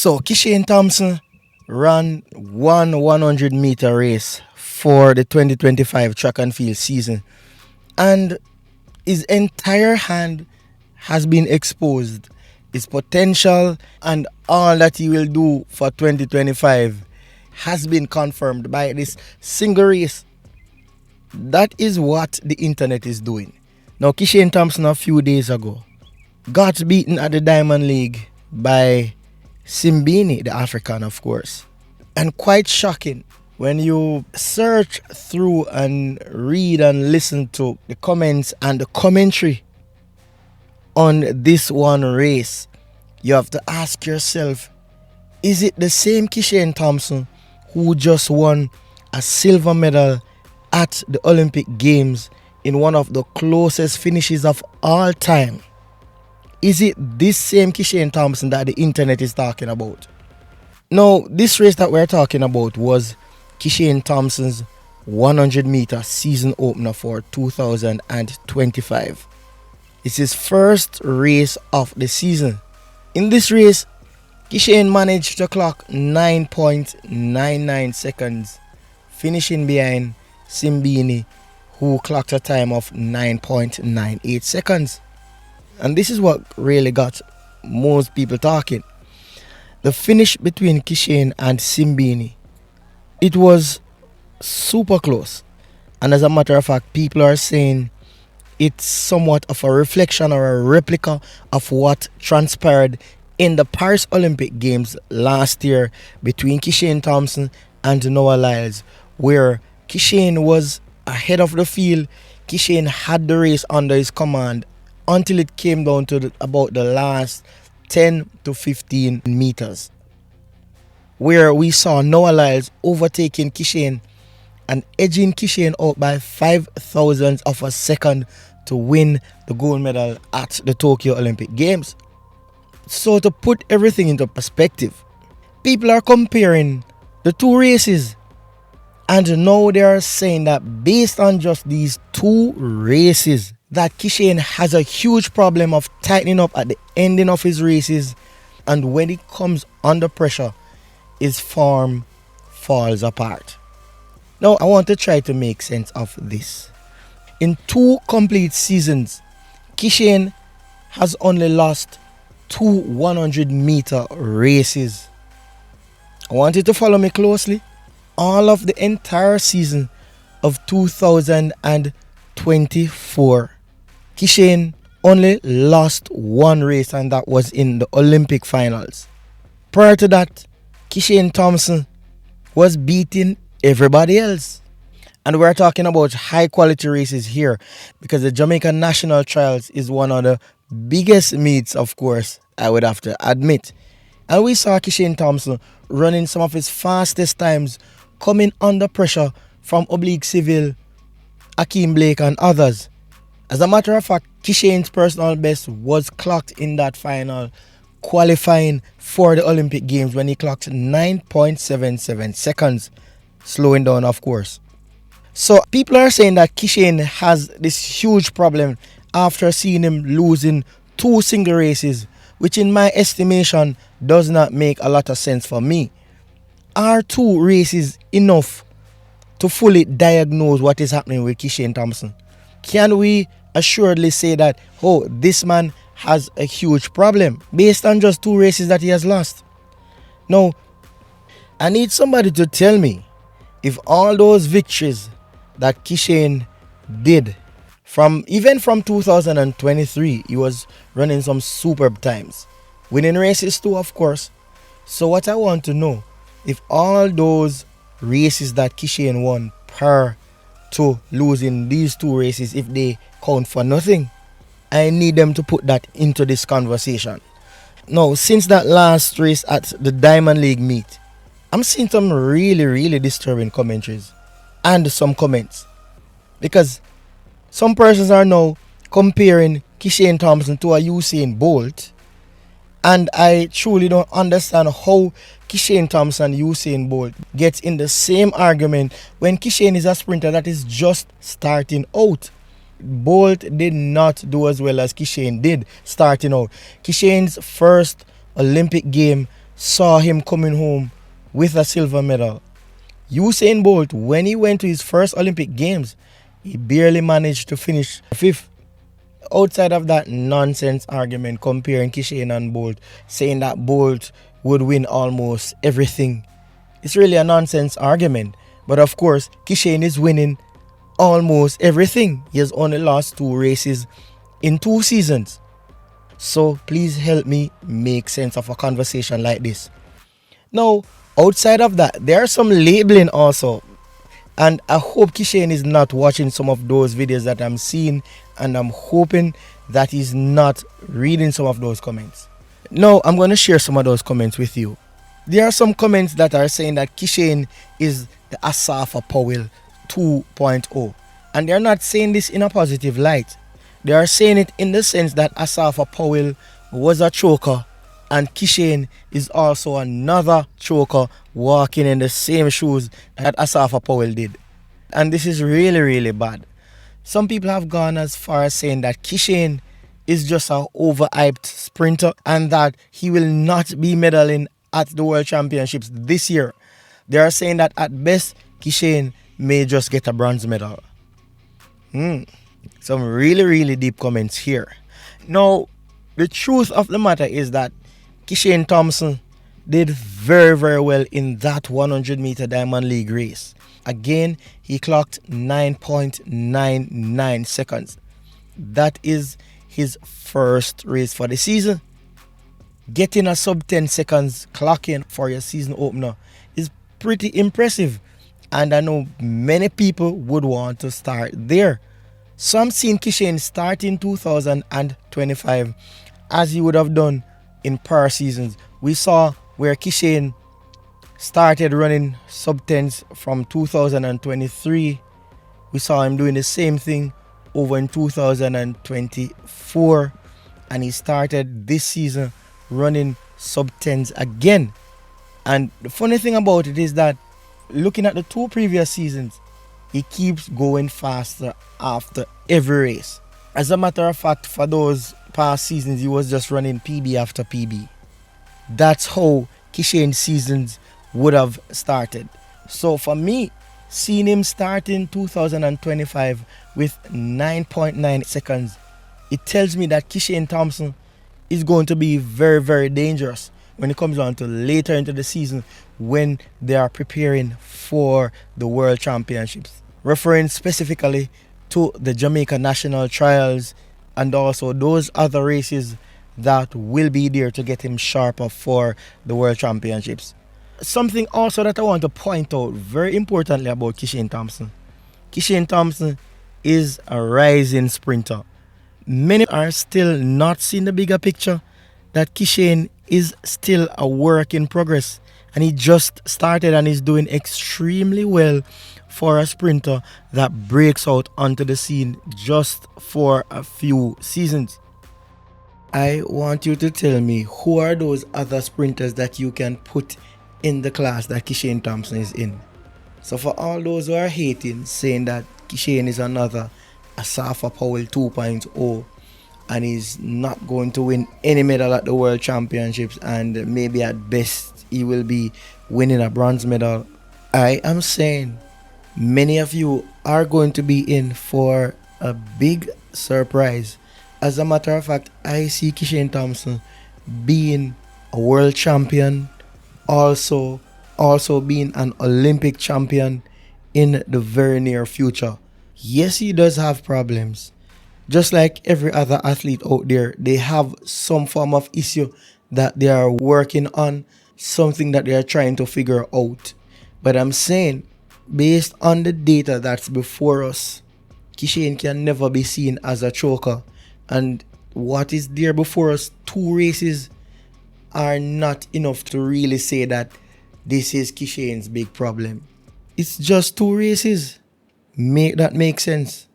So Kishane Thompson ran one 100-meter race for the 2025 track and field season, and his entire hand has been exposed. His potential and all that he will do for 2025 has been confirmed by this single race. That is what the internet is doing. Now, Kishane Thompson a few days ago got beaten at the Diamond League by Simbini, the African, of course. And quite shocking when you search through and read and listen to the comments and the commentary on this one race. You have to ask yourself, is it the same Kishane Thompson who just won a silver medal at the Olympic Games in one of the closest finishes of all time? Is it this same Kishane Thompson that the internet is talking about? Now, this race that we're talking about was Kishane Thompson's 100-meter season opener for 2025. It's his first race of the season. In this race, Kishane managed to clock 9.99 seconds, finishing behind Simbini, who clocked a time of 9.98 seconds. And this is what really got most people talking. The finish between Kishane and Simbini, it was super close. And as a matter of fact, people are saying it's somewhat of a reflection or a replica of what transpired in the Paris Olympic Games last year between Kishane Thompson and Noah Lyles, where Kishane was ahead of the field. Kishane had the race under his command until it came down to about the last 10 to 15 meters, where we saw Noah Lyles overtaking Kishane and edging Kishane out by 5,000ths of a second to win the gold medal at the Tokyo Olympic Games. So to put everything into perspective, people are comparing the two races, and now they are saying that based on just these two races, that Kishane has a huge problem of tightening up at the ending of his races, and when it comes under pressure, his form falls apart. Now, I want to try to make sense of this. In 2 complete seasons, Kishane has only lost 2 100-meter races. I want you to follow me closely. All of the entire season of 2024, Kishane only lost 1 race, and that was in the Olympic finals. Prior to that, Kishane Thompson was beating everybody else. And we're talking about high quality races here, because the Jamaican National Trials is one of the biggest meets, of course, I would have to admit. And we saw Kishane Thompson running some of his fastest times, coming under pressure from Oblique Civil, Akeem Blake and others. As a matter of fact, Kishane's personal best was clocked in that final, qualifying for the Olympic Games, when he clocked 9.77 seconds, slowing down, of course. So people are saying that Kishane has this huge problem after seeing him losing 2 single races, which in my estimation does not make a lot of sense for me. Are 2 races enough to fully diagnose what is happening with Kishane Thompson? Can we assuredly say that, oh, this man has a huge problem based on just 2 races that he has lost? No, I need somebody to tell me if all those victories that Kishane did, even from 2023, he was running some superb times, winning races too, of course. So what I want to know, if all those races that Kishane won prior to losing these 2 races, if they count for nothing, I need them to put that into this conversation. Now, since that last race at the Diamond League meet, I'm seeing some really, really disturbing commentaries and some comments, because some persons are now comparing Kishane Thompson to a Usain Bolt, and I truly don't understand how Kishane Thompson and Usain Bolt gets in the same argument when Kishane is a sprinter that is just starting out. Bolt did not do as well as Kishane did starting out. Kishane's first Olympic game saw him coming home with a silver medal. Usain Bolt, when he went to his first Olympic Games, he barely managed to finish fifth. Outside of that nonsense argument comparing Kishane and Bolt, saying that Bolt would win almost everything, it's really a nonsense argument. But of course, Kishane is winning almost everything. He has only lost 2 races in 2 seasons. So please help me make sense of a conversation like this. Now, outside of that, there are some labeling also. And I hope Kishane is not watching some of those videos that I'm seeing, and I'm hoping that he's not reading some of those comments. Now, I'm going to share some of those comments with you. There are some comments that are saying that Kishane is the Asafa Powell 2.0. And they're not saying this in a positive light. They are saying it in the sense that Asafa Powell was a choker, and Kishane is also another choker walking in the same shoes that Asafa Powell did. And this is really, really bad. Some people have gone as far as saying that Kishane is just an overhyped sprinter and that he will not be medaling at the World Championships this year. They are saying that at best, Kishane may just get a bronze medal. Some really, really deep comments here. Now, the truth of the matter is that Kishane Thompson did very, very well in that 100 meter Diamond League race. Again, he clocked 9.99 seconds. That is his first race for the season. Getting a sub 10 seconds clocking for your season opener is pretty impressive. And I know many people would want to start there. So I'm seeing Kishane start in 2025 as he would have done in prior seasons. We saw where Kishane started running sub 10s from 2023. We saw him doing the same thing over in 2024. And he started this season running sub 10s again. And the funny thing about it is that looking at the 2 previous seasons, he keeps going faster after every race. As a matter of fact, for those past seasons, he was just running PB after PB. That's how Kishane's seasons would have started. So for me, seeing him start in 2025 with 9.9 seconds, it tells me that Kishane Thompson is going to be very, very dangerous when it comes on to later into the season when they are preparing for the World Championships. Referring specifically to the Jamaica National Trials and also those other races that will be there to get him sharper for the World Championships. Something also that I want to point out very importantly about Kishane Thompson. Kishane Thompson is a rising sprinter. Many are still not seeing the bigger picture, that Kishane is still a work in progress, and he just started and is doing extremely well for a sprinter that breaks out onto the scene just for a few seasons. I want you to tell me, who are those other sprinters that you can put in the class that Kishane Thompson is in? So for all those who are hating, saying that Kishane is another Asafa Powell 2.0 and he's not going to win any medal at the World Championships, and maybe at best he will be winning a bronze medal, I am saying many of you are going to be in for a big surprise. As a matter of fact, I see Kishane Thompson being a world champion, also being an Olympic champion in the very near future. Yes, he does have problems. Just like every other athlete out there, they have some form of issue that they are working on, something that they are trying to figure out. But I'm saying, based on the data that's before us, Kishane can never be seen as a choker. And what is there before us, 2 races, are not enough to really say that this is Kishane's big problem. It's just 2 races. Make that make sense?